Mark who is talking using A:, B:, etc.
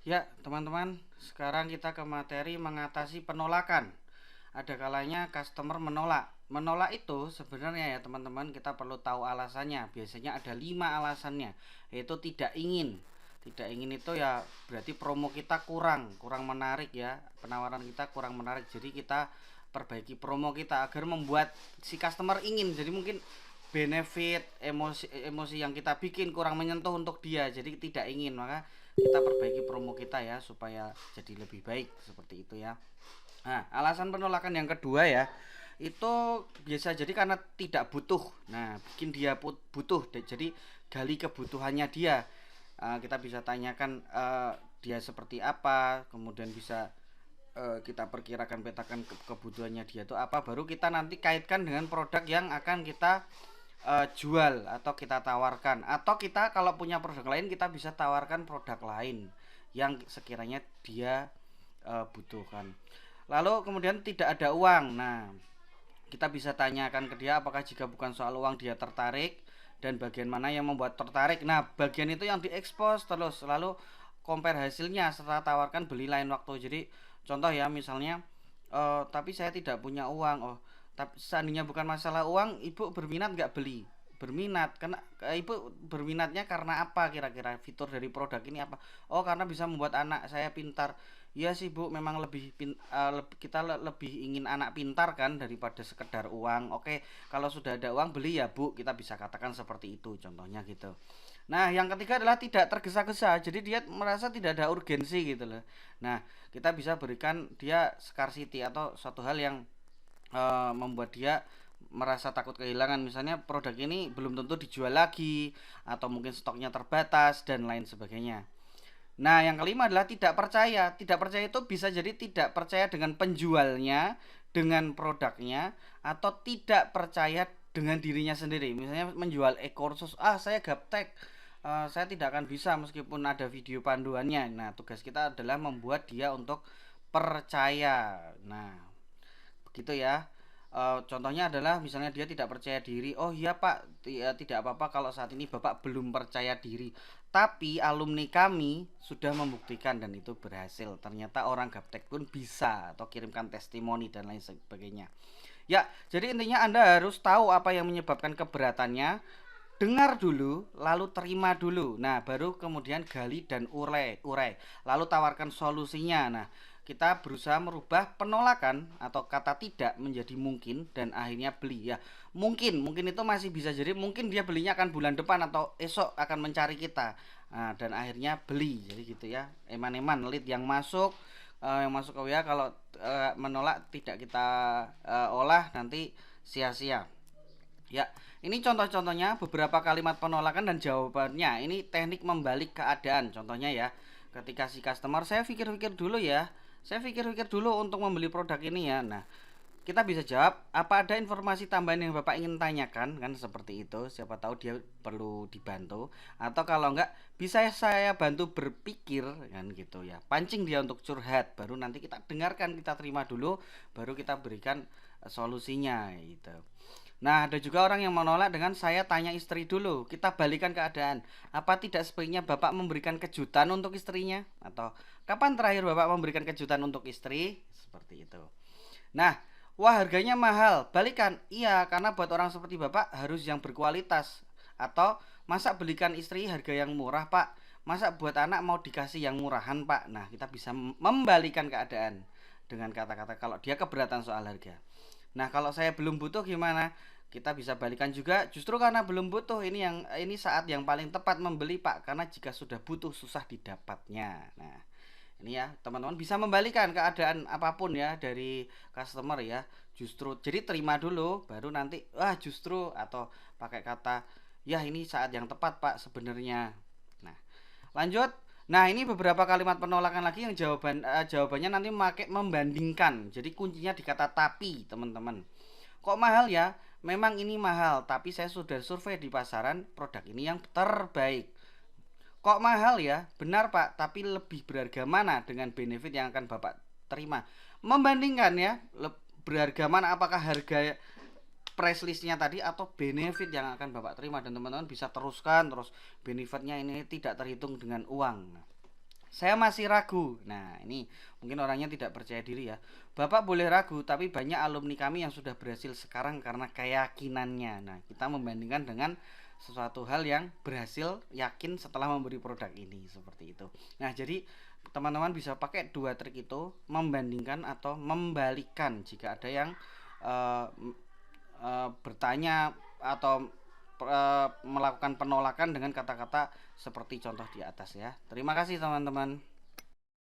A: Ya, teman-teman, sekarang kita ke materi mengatasi penolakan. Ada kalanya customer menolak. Menolak itu sebenarnya ya teman-teman, kita perlu tahu alasannya. Biasanya ada 5 alasannya, yaitu tidak ingin. Tidak ingin itu ya berarti promo kita kurang menarik ya. Penawaran kita kurang menarik. Jadi kita perbaiki promo kita agar membuat si customer ingin. Jadi mungkin benefit emosi yang kita bikin kurang menyentuh untuk dia, jadi tidak ingin. Maka kita perbaiki promo kita ya supaya jadi lebih baik, seperti itu ya. Nah, alasan penolakan yang kedua ya, itu biasa jadi karena tidak butuh. Nah, bikin dia butuh, jadi gali kebutuhannya dia. Kita bisa tanyakan dia seperti apa, kemudian bisa kita perkirakan, petakan kebutuhannya dia itu apa, baru kita nanti kaitkan dengan produk yang akan kita jual atau kita tawarkan, atau kita kalau punya produk lain kita bisa tawarkan produk lain yang sekiranya dia butuhkan. Lalu kemudian tidak ada uang. Nah, kita bisa tanyakan ke dia apakah jika bukan soal uang dia tertarik, dan bagian mana yang membuat tertarik. Nah, bagian itu yang diekspos terus, lalu compare hasilnya setelah tawarkan beli lain waktu. Jadi contoh ya, misalnya tapi saya tidak punya uang. Oh, tapi seandainya bukan masalah uang, ibu berminat nggak beli? Berminat. Karena ibu berminatnya karena apa, kira-kira fitur dari produk ini apa? Oh, karena bisa membuat anak saya pintar. Iya sih bu, memang kita lebih ingin anak pintar kan daripada sekedar uang. Oke, kalau sudah ada uang beli ya bu, kita bisa katakan seperti itu contohnya gitu. Nah, yang ketiga adalah tidak tergesa-gesa. Jadi dia merasa tidak ada urgensi gitu loh. Nah, kita bisa berikan dia scarcity atau suatu hal yang membuat dia merasa takut kehilangan. Misalnya produk ini belum tentu dijual lagi, atau mungkin stoknya terbatas dan lain sebagainya. Nah, yang kelima adalah tidak percaya. Tidak percaya itu bisa jadi tidak percaya dengan penjualnya, dengan produknya, atau tidak percaya dengan dirinya sendiri. Misalnya menjual e-kursus, saya gaptek, saya tidak akan bisa meskipun ada video panduannya. Nah, tugas kita adalah membuat dia untuk percaya. Nah, begitu ya. Contohnya adalah misalnya dia tidak percaya diri. Oh iya pak, tidak apa-apa kalau saat ini bapak belum percaya diri. Tapi alumni kami sudah membuktikan dan itu berhasil. Ternyata orang gaptek pun bisa, atau kirimkan testimoni dan lain sebagainya. Ya, jadi intinya Anda harus tahu apa yang menyebabkan keberatannya, dengar dulu, lalu terima dulu. Nah, baru kemudian gali dan urai. Lalu tawarkan solusinya. Nah, kita berusaha merubah penolakan atau kata tidak menjadi mungkin dan akhirnya beli ya. Mungkin itu masih bisa jadi mungkin dia belinya akan bulan depan atau esok akan mencari kita. Nah, dan akhirnya beli. Jadi gitu ya. Eman-eman lead yang masuk ke WA, kalau menolak tidak kita olah nanti sia-sia. Ya, ini contoh-contohnya beberapa kalimat penolakan dan jawabannya. Ini teknik membalik keadaan. Contohnya ya, ketika si customer, saya pikir-pikir dulu ya. Saya pikir-pikir dulu untuk membeli produk ini ya. Nah, kita bisa jawab, apa ada informasi tambahan yang Bapak ingin tanyakan? Kan seperti itu. Siapa tahu dia perlu dibantu. Atau kalau enggak, bisa saya bantu berpikir kan gitu ya. Pancing dia untuk curhat, baru nanti kita dengarkan, kita terima dulu, baru kita berikan solusinya gitu. Nah, ada juga orang yang menolak dengan saya tanya istri dulu. Kita balikan keadaan. Apa tidak sebaiknya Bapak memberikan kejutan untuk istrinya? Atau kapan terakhir Bapak memberikan kejutan untuk istri? Seperti itu. Nah, wah harganya mahal. Balikan. Iya, karena buat orang seperti Bapak harus yang berkualitas. Atau masa belikan istri harga yang murah, Pak? Masa buat anak mau dikasih yang murahan, Pak? Nah, kita bisa membalikan keadaan dengan kata-kata kalau dia keberatan soal harga. Nah, kalau saya belum butuh gimana? Kita bisa balikan juga, justru karena belum butuh ini saat yang paling tepat membeli, Pak, karena jika sudah butuh susah didapatnya. Nah, ini ya, teman-teman bisa membalikan keadaan apapun ya dari customer ya. Justru jadi terima dulu baru nanti justru, atau pakai kata ya ini saat yang tepat, Pak, sebenarnya. Nah, lanjut. Nah, ini beberapa kalimat penolakan lagi yang jawabannya nanti memakai membandingkan. Jadi kuncinya di kata tapi, teman-teman. Kok mahal ya? Memang ini mahal, tapi saya sudah survei di pasaran, produk ini yang terbaik. Kok mahal ya? Benar Pak, tapi lebih berharga mana dengan benefit yang akan Bapak terima? Membandingkan ya, berharga mana, apakah harga price listnya tadi atau benefit yang akan Bapak terima, dan teman-teman bisa teruskan terus benefitnya ini tidak terhitung dengan uang. saya masih ragu. Nah, ini mungkin orangnya tidak percaya diri ya. Bapak boleh ragu, tapi banyak alumni kami yang sudah berhasil sekarang karena keyakinannya. Nah, kita membandingkan dengan sesuatu hal yang berhasil yakin setelah memberi produk ini, seperti itu. Nah, jadi teman-teman bisa pakai dua trik itu, membandingkan atau membalikan jika ada yang eh, bertanya atau melakukan penolakan dengan kata-kata seperti contoh di atas ya. Terima kasih teman-teman.